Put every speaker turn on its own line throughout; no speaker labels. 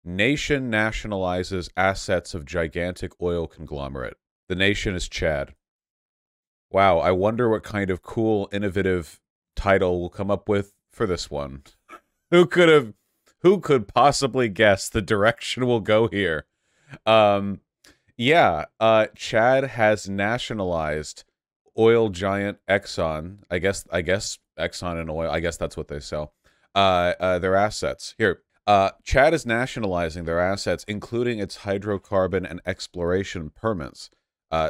Nation nationalizes assets of gigantic oil conglomerate. The nation is Chad. Wow, I wonder what kind of cool, innovative title we'll come up with for this one. Who could have, who could possibly guess the direction we'll go here? Um, Chad has nationalized oil giant Exxon. I guess Exxon and oil. I guess that's what they sell. Their assets here. Chad is nationalizing their assets, including its hydrocarbon and exploration permits,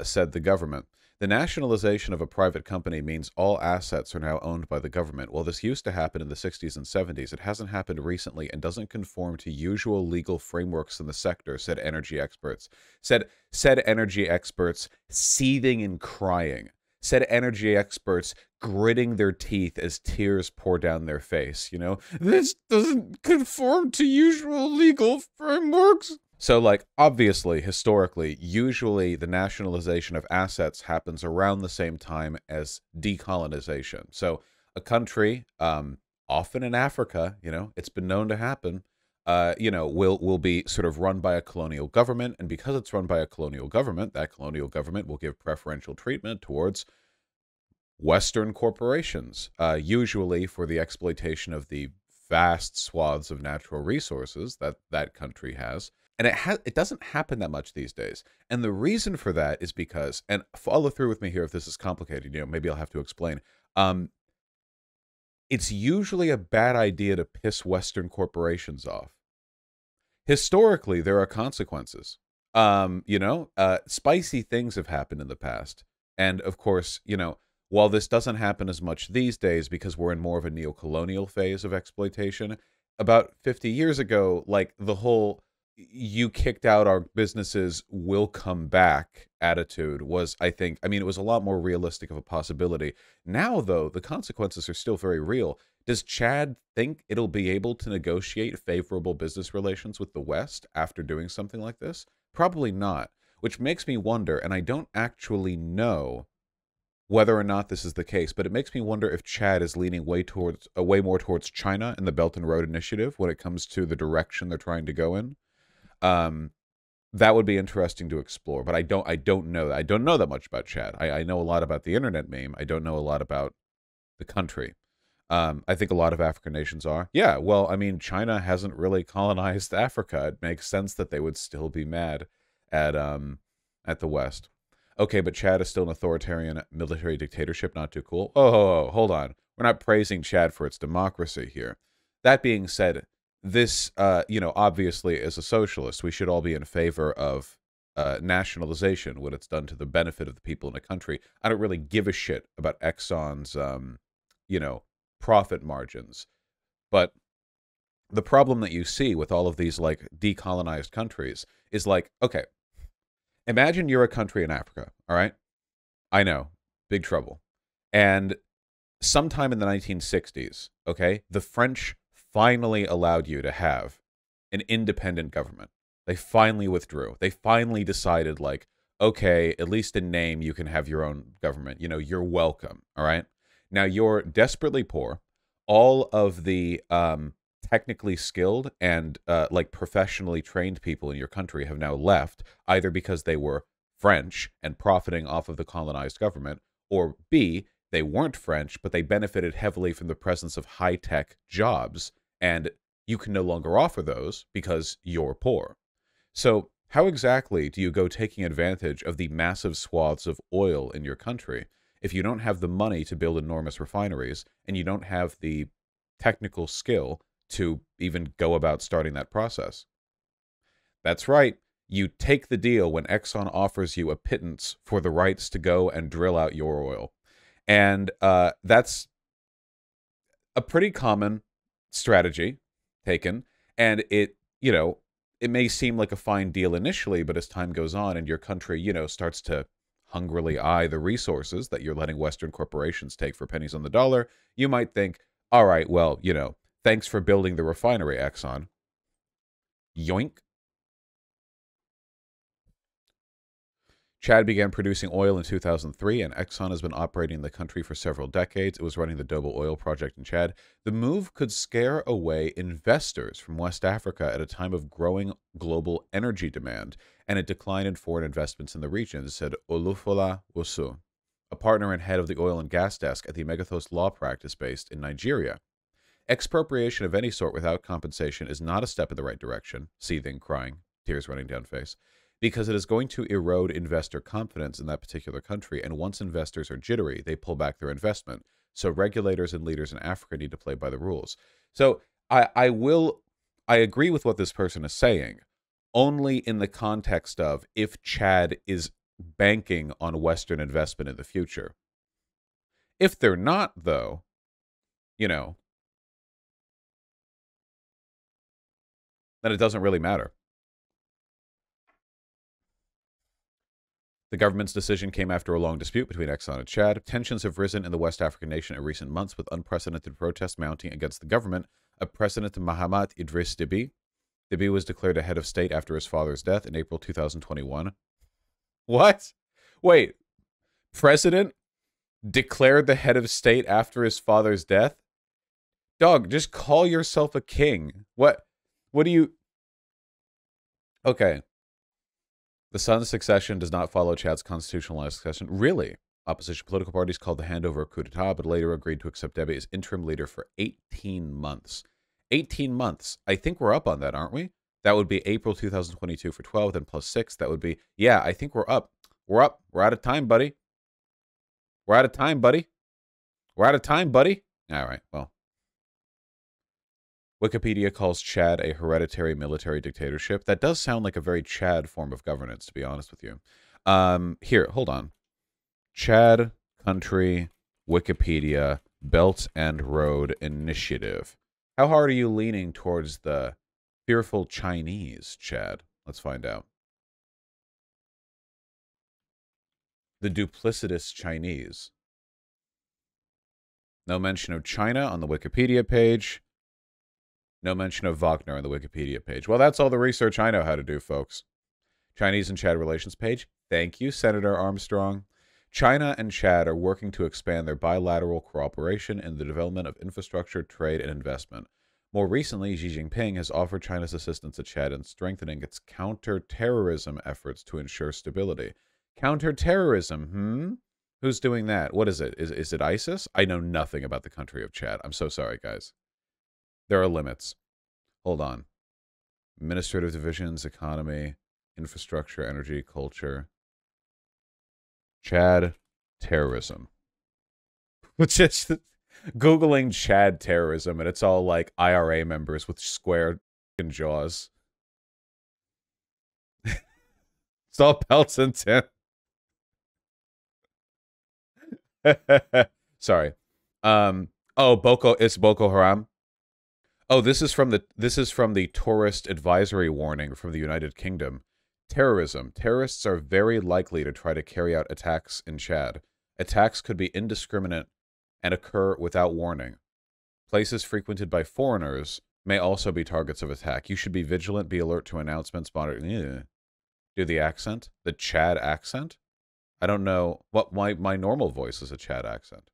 said the government. The nationalization of a private company means all assets are now owned by the government. While this used to happen in the 60s and 70s, it hasn't happened recently and doesn't conform to usual legal frameworks in the sector, said energy experts. Said energy experts seething and crying. Said energy experts gritting their teeth as tears pour down their face. You know, this doesn't conform to usual legal frameworks. So, like, obviously, historically, usually the nationalization of assets happens around the same time as decolonization. So, a country, often in Africa, you know, it's been known to happen, will be sort of run by a colonial government. And because it's run by a colonial government, that colonial government will give preferential treatment towards Western corporations, usually for the exploitation of the vast swaths of natural resources that that country has. And it doesn't happen that much these days. And the reason for that is because, and follow through with me here if this is complicated, you know, maybe I'll have to explain. It's usually a bad idea to piss Western corporations off. Historically, there are consequences. Spicy things have happened in the past. And of course, you know, while this doesn't happen as much these days because we're in more of a neo-colonial phase of exploitation, about 50 years ago, like the whole you kicked out our businesses will come back attitude was, I think, I mean, it was a lot more realistic of a possibility. Now, though, the consequences are still very real. Does Chad think it'll be able to negotiate favorable business relations with the West after doing something like this? Probably not, which makes me wonder, and I don't actually know whether or not this is the case, but it makes me wonder if Chad is leaning way more towards China and the Belt and Road Initiative when it comes to the direction they're trying to go in. That would be interesting to explore, but I don't know that. I don't know that much about Chad. I know a lot about the internet meme. I don't know a lot about the country. I think a lot of African nations are. Yeah, well, I mean, China hasn't really colonized Africa. It makes sense that they would still be mad at the West. Okay, but Chad is still an authoritarian military dictatorship. Not too cool. Oh, hold on. We're not praising Chad for its democracy here. That being said, this, obviously, as a socialist, we should all be in favor of nationalization when it's done to the benefit of the people in a country. I don't really give a shit about Exxon's, profit margins. But the problem that you see with all of these, like, decolonized countries is like, okay, imagine you're a country in Africa, all right? I know, big trouble. And sometime in the 1960s, okay, the French finally allowed you to have an independent government. They finally withdrew. They finally decided, like, okay, at least in name, you can have your own government. You know, you're welcome, all right? Now, you're desperately poor. All of the technically skilled and, professionally trained people in your country have now left, either because they were French and profiting off of the colonized government, or B, they weren't French, but they benefited heavily from the presence of high-tech jobs, and you can no longer offer those because you're poor. So how exactly do you go taking advantage of the massive swaths of oil in your country if you don't have the money to build enormous refineries and you don't have the technical skill to even go about starting that process? That's right. You take the deal when Exxon offers you a pittance for the rights to go and drill out your oil. And that's a pretty common strategy taken. And it may seem like a fine deal initially, but as time goes on and your country, starts to hungrily eye the resources that you're letting Western corporations take for pennies on the dollar, you might think, all right, well, thanks for building the refinery, Exxon. Yoink. Chad began producing oil in 2003, and Exxon has been operating in the country for several decades. It was running the Dobo oil project in Chad. The move could scare away investors from West Africa at a time of growing global energy demand and a decline in foreign investments in the region, said Olufola Wosu, a partner and head of the oil and gas desk at the Megathos law practice based in Nigeria. Expropriation of any sort without compensation is not a step in the right direction, seething, crying, tears running down face, because it is going to erode investor confidence in that particular country, and once investors are jittery, they pull back their investment. So regulators and leaders in Africa need to play by the rules. So I agree with what this person is saying, only in the context of if Chad is banking on Western investment in the future. If they're not, though, then it doesn't really matter. The government's decision came after a long dispute between Exxon and Chad. Tensions have risen in the West African nation in recent months, with unprecedented protests mounting against the government of President Mahamat Idriss Deby. Deby was declared a head of state after his father's death in April 2021. What? Wait. President declared the head of state after his father's death? Dog, just call yourself a king. What do you... Okay. The son's succession does not follow Chad's constitutional succession. Really? Opposition political parties called the handover a coup d'etat, but later agreed to accept Deby as interim leader for 18 months. 18 months. I think we're up on that, aren't we? That would be April 2022 for 12, then plus 6. That would be... Yeah, I think we're up. We're up. We're out of time, buddy. We're out of time, buddy. We're out of time, buddy. All right, well. Wikipedia calls Chad a hereditary military dictatorship. That does sound like a very Chad form of governance, to be honest with you. Here, hold on. Chad country, Wikipedia, Belt and Road Initiative. How hard are you leaning towards the fearful Chinese, Chad? Let's find out. The duplicitous Chinese. No mention of China on the Wikipedia page. No mention of Wagner on the Wikipedia page. Well, that's all the research I know how to do, folks. Chinese and Chad relations page. Thank you, Senator Armstrong. China and Chad are working to expand their bilateral cooperation in the development of infrastructure, trade, and investment. More recently, Xi Jinping has offered China's assistance to Chad in strengthening its counter-terrorism efforts to ensure stability. Counter-terrorism, Who's doing that? What is it? Is it ISIS? I know nothing about the country of Chad. I'm so sorry, guys. There are limits. Hold on. Administrative divisions, economy, infrastructure, energy, culture. Chad terrorism. Which is Googling Chad terrorism, and it's all like IRA members with square jaws. It's all pelts and tin. Sorry. It's Boko Haram. Oh, this is from the tourist advisory warning from the United Kingdom. Terrorism. Terrorists are very likely to try to carry out attacks in Chad. Attacks could be indiscriminate and occur without warning. Places frequented by foreigners may also be targets of attack. You should be vigilant, be alert to announcements, monitor. Do the accent? The Chad accent? I don't know. What my normal voice is a Chad accent.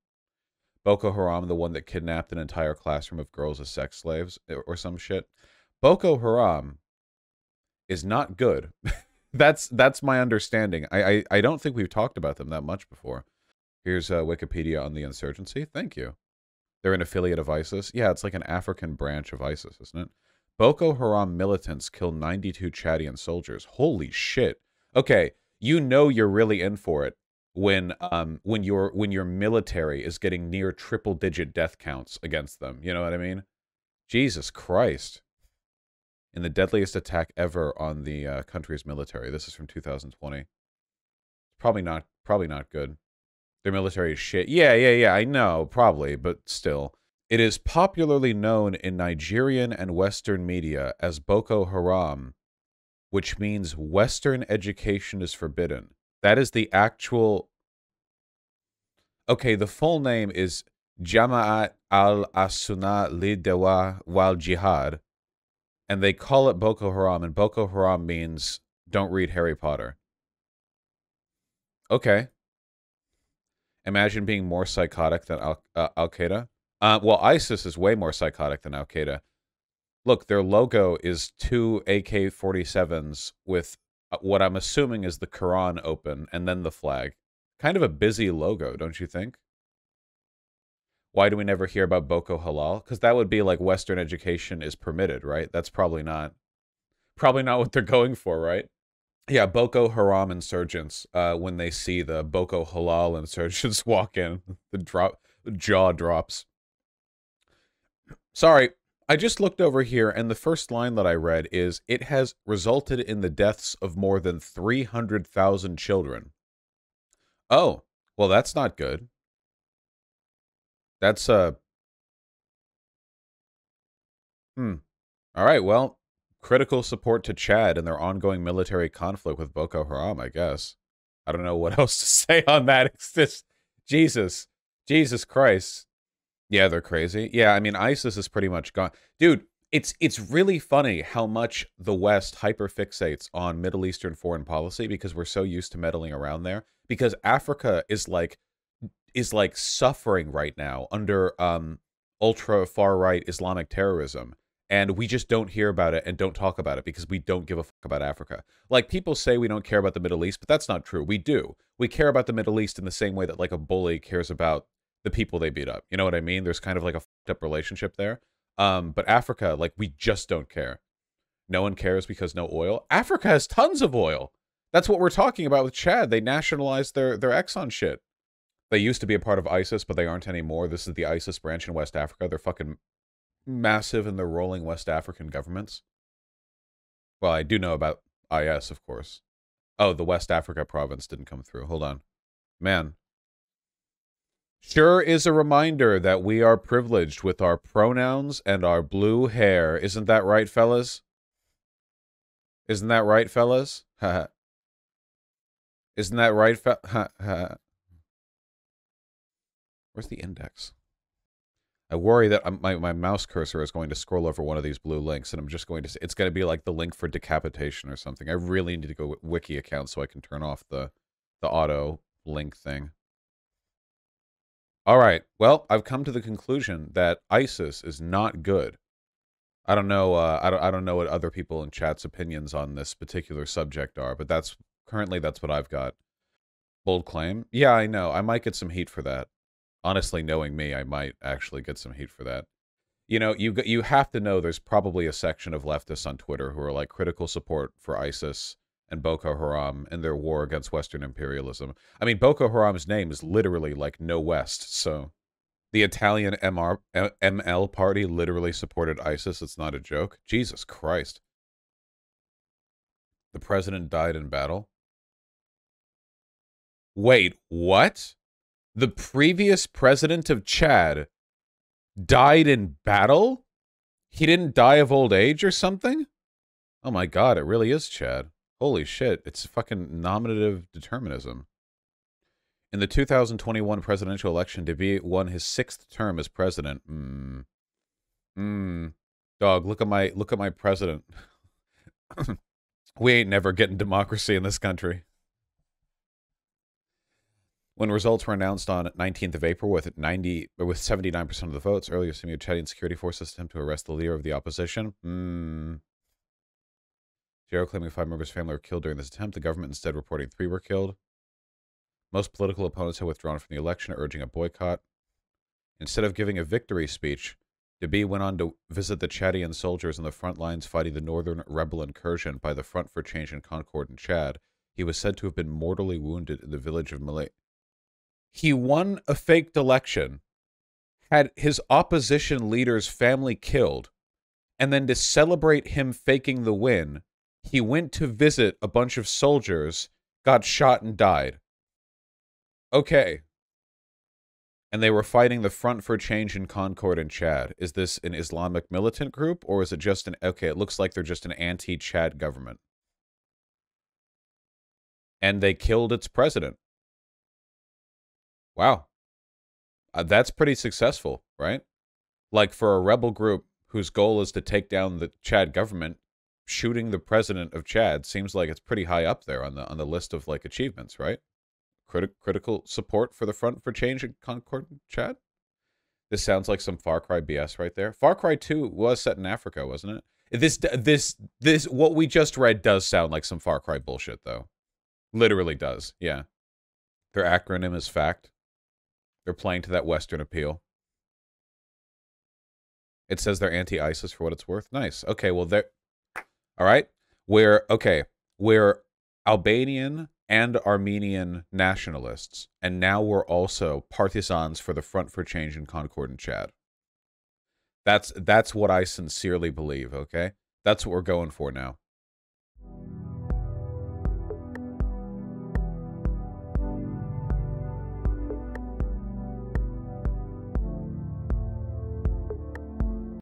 Boko Haram, the one that kidnapped an entire classroom of girls as sex slaves or some shit. Boko Haram is not good. That's my understanding. I don't think we've talked about them that much before. Here's Wikipedia on the insurgency. Thank you. They're an affiliate of ISIS. Yeah, it's like an African branch of ISIS, isn't it? Boko Haram militants kill 92 Chadian soldiers. Holy shit. Okay, you know you're really in for it when your military is getting near triple-digit death counts against them. You know what I mean? Jesus Christ. In the deadliest attack ever on the country's military. This is from 2020. Probably not good. Their military is shit. Yeah, I know, probably, but still. It is popularly known in Nigerian and Western media as Boko Haram, which means Western education is forbidden. That is the actual... Okay, the full name is Jama'at al-Asuna Lidawa wal Jihad, and they call it Boko Haram, and Boko Haram means don't read Harry Potter. Okay. Imagine being more psychotic than Al-Qaeda. Well, ISIS is way more psychotic than Al-Qaeda. Look, their logo is two AK-47s with what I'm assuming is the Quran open, and then the flag. Kind of a busy logo, don't you think? Why do we never hear about Boko Halal? Because that would be like Western education is permitted, right? That's probably not what they're going for, right? Yeah, Boko Haram insurgents, when they see the Boko Halal insurgents walk in, the jaw drops. Sorry, I just looked over here, and the first line that I read is, it has resulted in the deaths of more than 300,000 children. Oh, well, that's not good. That's, hmm. All right, well, critical support to Chad in their ongoing military conflict with Boko Haram, I guess. I don't know what else to say on that. It's just, Jesus. Jesus Christ. Yeah, they're crazy. Yeah, I mean, ISIS is pretty much gone. Dude, it's really funny how much the West hyperfixates on Middle Eastern foreign policy because we're so used to meddling around there. Because Africa is like suffering right now under ultra far right Islamic terrorism. And we just don't hear about it and don't talk about it because we don't give a fuck about Africa. Like, people say we don't care about the Middle East, but that's not true. We do. We care about the Middle East in the same way that, like, a bully cares about the people they beat up. You know what I mean? There's kind of like a fucked up relationship there. But Africa, like, we just don't care. No one cares because no oil. Africa has tons of oil. That's what we're talking about with Chad. They nationalized their Exxon shit. They used to be a part of ISIS, but they aren't anymore. This is the ISIS branch in West Africa. They're fucking massive in their rolling West African governments. Well, I do know about IS, of course. Oh, the West Africa province didn't come through. Hold on. Man. Sure is a reminder that we are privileged with our pronouns and our blue hair. Isn't that right, fellas? Isn't that right, fellas? Isn't that right, Where's the index? I worry that my mouse cursor is going to scroll over one of these blue links, and I'm just going to... It's going to be like the link for decapitation or something. I really need to go wiki account so I can turn off the auto link thing. All right. Well, I've come to the conclusion that ISIS is not good. I don't know. I don't know what other people in chat's opinions on this particular subject are, but that's what I've got. Bold claim. Yeah, I know. I might get some heat for that. Honestly, knowing me, I might actually get some heat for that. You know, you have to know there's probably a section of leftists on Twitter who are like critical support for ISIS and Boko Haram and their war against Western imperialism. I mean, Boko Haram's name is literally like no West, so the Italian ML party literally supported ISIS. It's not a joke. Jesus Christ. The president died in battle. Wait, what? The previous president of Chad died in battle? He didn't die of old age or something? Oh my god, it really is Chad. Holy shit, it's fucking nominative determinism. In the 2021 presidential election, Deby won his 6th term as president. Dog, look at my president. We ain't never getting democracy in this country. When results were announced on 19th of April with 79% of the votes, earlier Senior Chadian security forces attempt to arrest the leader of the opposition. Jero claiming 5 members of his family were killed during this attempt. The government instead reporting 3 were killed. Most political opponents have withdrawn from the election, urging a boycott. Instead of giving a victory speech, Deby went on to visit the Chadian soldiers on the front lines fighting the northern rebel incursion by the Front for Change and Concord in Chad. He was said to have been mortally wounded in the village of Malay. He won a faked election, had his opposition leader's family killed, and then to celebrate him faking the win, he went to visit a bunch of soldiers, got shot, and died. Okay. And they were fighting the Front for Change in Concord in Chad. Is this an Islamic militant group, or is it just an... Okay, it looks like they're just an anti-Chad government. And they killed its president. Wow. That's pretty successful, right? Like, for a rebel group whose goal is to take down the Chad government, shooting the president of Chad seems like it's pretty high up there on the list of, like, achievements, right? critical support for the Front for Change in Concord, Chad? This sounds like some Far Cry BS right there. Far Cry 2 was set in Africa, wasn't it? This, what we just read does sound like some Far Cry bullshit, though. Literally does, yeah. Their acronym is FACT. They're playing to that Western appeal. It says they're anti-ISIS for what it's worth. Nice. Okay, well, they're... All right. We're Albanian and Armenian nationalists, and now we're also partisans for the Front for Change in Concord and Chad. That's what I sincerely believe, okay? That's what we're going for now.